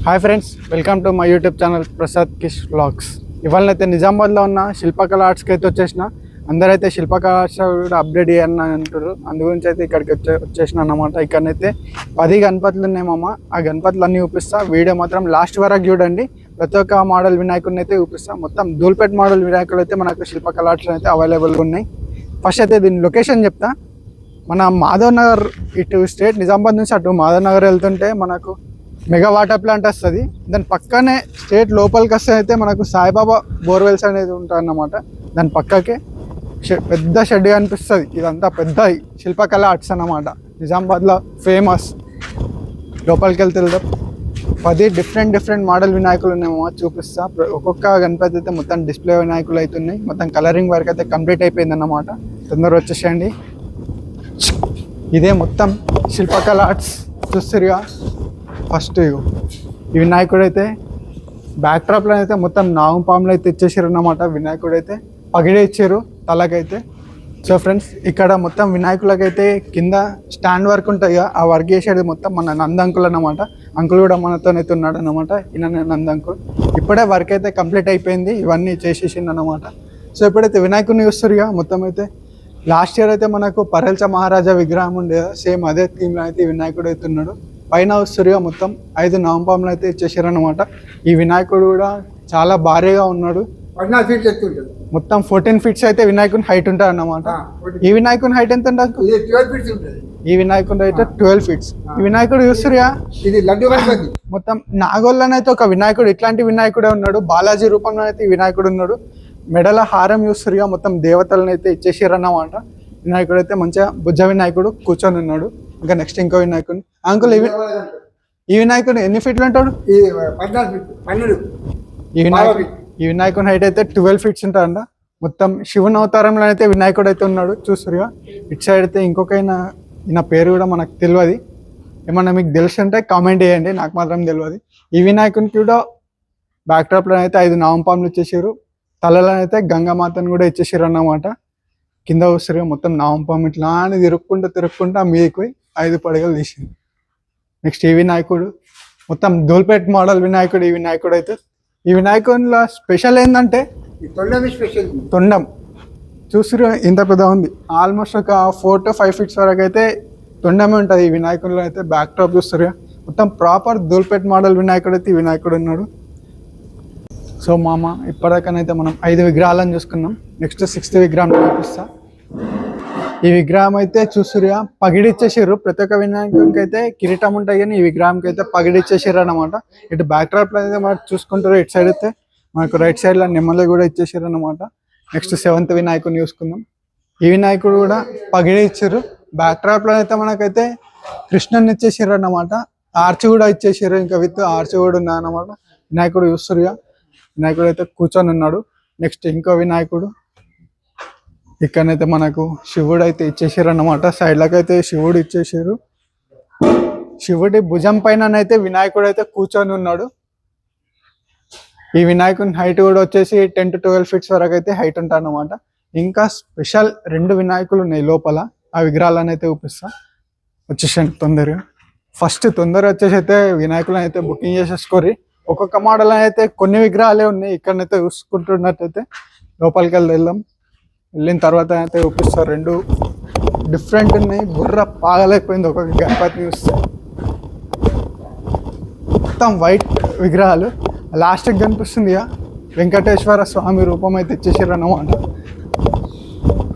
Hi friends, welcome to my YouTube channel Prasad Kish vlogs. ఇవాళనైతే నిజామాబాద్లో ఉన్న శిల్పకళ ఆర్ట్స్కి అయితే వచ్చేసిన. అందరైతే శిల్పకళ ఆర్ట్స్ కూడా అప్డేట్ చేయని అంటారు. అందు గురించి అయితే ఇక్కడికి వచ్చేసిన అన్నమాట. ఇక్కడనైతే 10 గణపతులు ఉన్నాయమ్మ. ఆ గణపతులు అన్నీ చూపిస్తా. వీడియో మాత్రం లాస్ట్ వరకు చూడండి. ప్రతి ఒక్క మోడల్ వినాయకుడిని అయితే చూపిస్తా. మొత్తం ధూల్పేట్ మోడల్ వినాయకుడు అయితే మనకు శిల్పకళ ఆర్ట్స్లో అయితే అవైలబుల్గా ఉన్నాయి. ఫస్ట్ అయితే దీని లొకేషన్ చెప్తా. మన మాధవ్ నగర్ ఇటు స్టేట్ నిజామాబాద్ నుంచి అటు మాధవ్ నగర్ వెళ్తుంటే మనకు మెగా వాటర్ ప్లాంట్ వస్తుంది. దాని పక్కనే స్టేట్ లోపలికి వస్తే అయితే మనకు సాయిబాబా బోర్వెల్స్ అనేది ఉంటుంది అన్నమాట. దాని పక్కకే పెద్ద షెడ్ కనిపిస్తుంది. ఇదంతా పెద్ద శిల్పకళ ఆర్ట్స్ అన్నమాట. నిజామాబాద్లో ఫేమస్. లోపలికి వెళ్తే 10 డిఫరెంట్ మోడల్ వినాయకులు ఉన్నాయేమో చూపిస్తా. ఒక్కొక్క గణపతి అయితే మొత్తం డిస్ప్లే వినాయకులు అవుతున్నాయి. మొత్తం కలరింగ్ వర్క్ అయితే కంప్లీట్ అయిపోయింది అన్నమాట. తొందరగా వచ్చేసేయండి. ఇదే మొత్తం శిల్పకళ ఆర్ట్స్ చూస్తురుగా. ఫస్ట్ ఈ వినాయకుడు అయితే బ్యాక్ డ్రాప్లో అయితే మొత్తం నాగం పాములు అయితే ఇచ్చేసారు అన్నమాట. వినాయకుడు అయితే పగిడే ఇచ్చారు తలకైతే. సో ఫ్రెండ్స్, ఇక్కడ మొత్తం వినాయకులకైతే కింద స్టాండ్ వర్క్ ఉంటుంది. ఆ వర్క్ చేసేది మొత్తం మన నందంకులు అన్నమాట. అంకుల్ కూడా మనతోనైతే ఉన్నాడు అన్నమాట. ఈయన నందంకుల్. ఇప్పుడే వర్క్ అయితే కంప్లీట్ అయిపోయింది. ఇవన్నీ చేసేసింది అన్నమాట. సో ఇప్పుడైతే వినాయకుడిని చూస్తారు. మొత్తం అయితే లాస్ట్ ఇయర్ అయితే మనకు పరల్చ మహారాజా విగ్రహం ఉండేది. సేమ్ అదే థీమ్లో అయితే వినాయకుడు అయితే ఉన్నాడు. పైన వస్తురుగా మొత్తం 5 నవంపాములు అయితే ఇచ్చేసారు అనమాట. ఈ వినాయకుడు కూడా చాలా భారీగా ఉన్నాడు. 14 ఫీట్స్ ఎత్తు ఉంటుంది. మొత్తం 14 ఫీట్స్ అయితే వినాయకుని హైట్ ఉంటుంది అన్నమాట. ఈ వినాయకుని హైట్ ఎంత ఉంటుంది? 12 ఫీట్స్ ఉంటుంది. ఈ వినాయకుడు అయితే 12 ఫీట్స్. ఈ వినాయకుడు చూస్తురుగా. ఇది లడ్డు గణపతి. మొత్తం నాగోళ్ళనైతే ఒక వినాయకుడు ఇట్లాంటి వినాయకుడే ఉన్నాడు. బాలాజీ రూపంలో అయితే ఈ వినాయకుడు ఉన్నాడు. మెడల హారం చూస్తురుగా. మొత్తం దేవతలను అయితే ఇచ్చేసారు అన్నమాట. వినాయకుడు అయితే మంచిగా బుజ్జ వినాయకుడు కూర్చొని ఉన్నాడు. ఇంకా నెక్స్ట్ ఇంకో వినాయకుడు. అంకుల్ ఈ వినాయకుడు ఎన్ని ఫీట్లు ఉంటాడు? 14 ఫీట్ 12. ఈ వినాయకుని హైట్ అయితే 12 ఫీట్స్ ఉంటాడంట. మొత్తం శివుని అవతారంలో అయితే వినాయకుడు అయితే ఉన్నాడు చూస్తురుగా. ఇటు సైడ్ అయితే ఇంకొక ఈయన పేరు కూడా మనకు తెలియదు. ఏమన్నా మీకు తెలిసి ఉంటే కామెంట్ చేయండి. నాకు మాత్రం తెలియదు. ఈ వినాయకునికి కూడా బ్యాక్ డ్రాప్లో అయితే 5 నావంపాములు ఇచ్చేసారు. తలలో అయితే గంగామాతను కూడా ఇచ్చేసారు అన్నమాట. కింద వస్తారు మొత్తం నావంపాము ఇట్లా అని తిరుక్కుంటా మీదకి పోయి 5 పడగలు తీసింది. నెక్స్ట్ ఈ వినాయకుడు మొత్తం ధూల్పేట్ మోడల్ వినాయకుడు. ఈ వినాయకుడు అయితే ఈ వినాయకుడిలో స్పెషల్ ఏంటంటే తొండం చూస్తురు. ఇంత పెద్ద ఉంది. ఆల్మోస్ట్ ఒక 4 to 5 ఫీట్స్ వరకు అయితే తొండమే ఉంటుంది ఈ వినాయకుడిలో అయితే. బ్యాక్ డ్రాప్ చూస్తారు. మొత్తం ప్రాపర్ ధూల్పేట్ మోడల్ వినాయకుడు అయితే ఈ వినాయకుడు ఉన్నాడు. సో మామ, ఇప్పటికనైతే మనం 5 విగ్రహాలను చూసుకున్నాం. నెక్స్ట్ 6th విగ్రహం చూపిస్తా. ఈ విగ్రహం అయితే చూస్తురుగా పగిడిచ్చేసారు. ప్రతి ఒక్క వినాయకునికి అయితే కిరీటం ఉంటాయి, కానీ ఈ విగ్రహానికి అయితే పగిడిచ్చేసారు అనమాట. ఇటు బ్యాక్ డ్రాప్లో అయితే మనకు చూసుకుంటారు. ఇటు సైడ్ అయితే మనకు రైట్ సైడ్లో నెమ్మది కూడా ఇచ్చేసారు అనమాట. నెక్స్ట్ 7th వినాయకుడిని చూసుకుందాం. ఈ వినాయకుడు కూడా పగిడి ఇచ్చారు. బ్యాక్ డ్రాప్లో అయితే మనకైతే కృష్ణుని ఇచ్చేసారు అనమాట. ఆర్చ్ కూడా ఇచ్చేసారు. ఇంకా విత్ ఆర్చ్ కూడా ఉన్నాయి అనమాట. వినాయకుడు చూస్తురుగా. వినాయకుడు అయితే కూర్చొని ఉన్నాడు. నెక్స్ట్ ఇంకో వినాయకుడు. ఇక్కడనైతే మనకు శివుడు అయితే ఇచ్చేసారు అన్నమాట. సైడ్లకు అయితే శివుడు ఇచ్చేసారు. శివుడి భుజం పైన అయితే వినాయకుడు అయితే కూర్చొని ఉన్నాడు. ఈ వినాయకుని హైట్ కూడా వచ్చేసి 10 to 12 ఫీట్స్ వరకు అయితే హైట్ ఉంటాయి అన్నమాట. ఇంకా స్పెషల్ 2 వినాయకులు ఉన్నాయి లోపల. ఆ విగ్రహాలను అయితే చూపిస్తా. వచ్చేసండి తొందరగా. ఫస్ట్ తొందరగా వచ్చేసి అయితే వినాయకులను అయితే బుకింగ్ చేసేసుకోరి. ఒక్కొక్క మోడల్ అయితే కొన్ని విగ్రహాలే ఉన్నాయి. ఇక్కడనైతే చూసుకుంటున్నట్టయితే లోపలికి వెళ్దాం. వెళ్ళిన తర్వాత అయితే చూపిస్తారు. 2 డిఫరెంట్ ఉన్నాయి. బుర్ర పాగలేకపోయింది ఒక్కొక్క గణపతిని చూస్తే. మొత్తం వైట్ విగ్రహాలు. లాస్ట్కి కనిపిస్తుంది వెంకటేశ్వర స్వామి రూపం అయితే ఇచ్చేసారు అన్నమాట.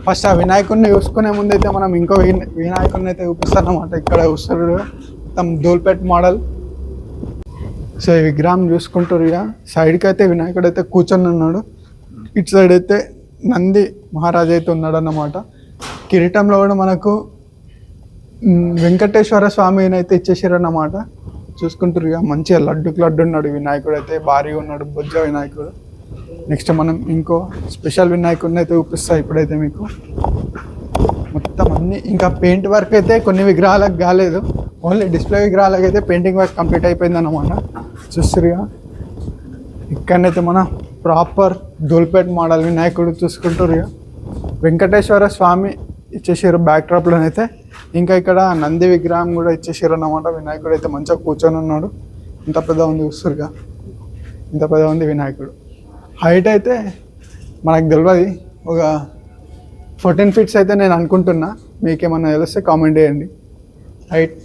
ఫస్ట్ ఆ వినాయకుడిని చూసుకునే ముందు అయితే మనం ఇంకో వినాయకుడిని అయితే చూపిస్తాం అన్నమాట. ఇక్కడ చూస్తారు మొత్తం ధూల్పేట్ మోడల్. సో ఈ విగ్రహం చూసుకుంటారు. సైడ్కి అయితే వినాయకుడు అయితే కూర్చొని ఉన్నాడు. ఇటు సైడ్ అయితే నంది మహారాజు అయితే ఉన్నాడు అన్నమాట. కిరీటంలో కూడా మనకు వెంకటేశ్వర స్వామిని అయితే ఇచ్చేసారు అన్నమాట. చూసుకుంటారు. మంచిగా లడ్డు ఉన్నాడు వినాయకుడు అయితే. భారీగా ఉన్నాడు బొజ్జ వినాయకుడు. నెక్స్ట్ మనం ఇంకో స్పెషల్ వినాయకుడిని అయితే చూపిస్తా ఇప్పుడైతే మీకు. మొత్తం అన్ని ఇంకా పెయింట్ వర్క్ అయితే కొన్ని విగ్రహాలకు కాలేదు. ఓన్లీ డిస్ప్లే విగ్రహాలకు అయితే పెయింటింగ్ వర్క్ కంప్లీట్ అయిపోయింది అన్నమాట. చూస్తురుగా. ఇక్కడనైతే మన ప్రాపర్ ధూల్పేట్ మోడల్ వినాయకుడు చూసుకుంటారు. వెంకటేశ్వర స్వామి ఇచ్చేసారు బ్యాక్ డ్రాప్లోనైతే. ఇంకా ఇక్కడ నంది విగ్రహం కూడా ఇచ్చేసారు అన్నమాట. వినాయకుడు అయితే మంచిగా కూర్చొని ఉన్నాడు. ఇంత పెద్ద ఉంది చూస్తురుగా, ఇంత పెద్ద ఉంది వినాయకుడు. హైట్ అయితే మనకు తెలియదు, ఒక 14 ఫీట్స్ అయితే నేను అనుకుంటున్నా. మీకేమన్నా తెలిస్తే కామెంట్ చేయండి హైట్.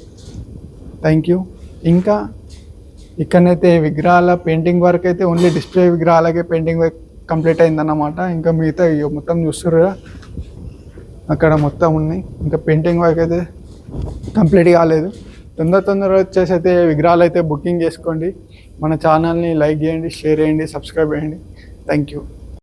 Thank you. ఇంకా ఇక్కడనైతే విగ్రహాల పెయింటింగ్ వర్క్ అయితే ఓన్లీ డిస్ప్లే విగ్రహాలకే పెయింటింగ్ వర్క్ కంప్లీట్ అయిందన్నమాట. ఇంకా మిగతా మొత్తం చూస్తుర్రుగా అక్కడ మొత్తం ఉన్నాయి, ఇంకా పెయింటింగ్ వర్క్ అయితే కంప్లీట్ కాలేదు. తొందరగా వచ్చేసి అయితే విగ్రహాలు అయితే బుకింగ్ చేసుకోండి. మన ఛానల్ని లైక్ చేయండి, షేర్ చేయండి, సబ్స్క్రైబ్ చేయండి. Thank you.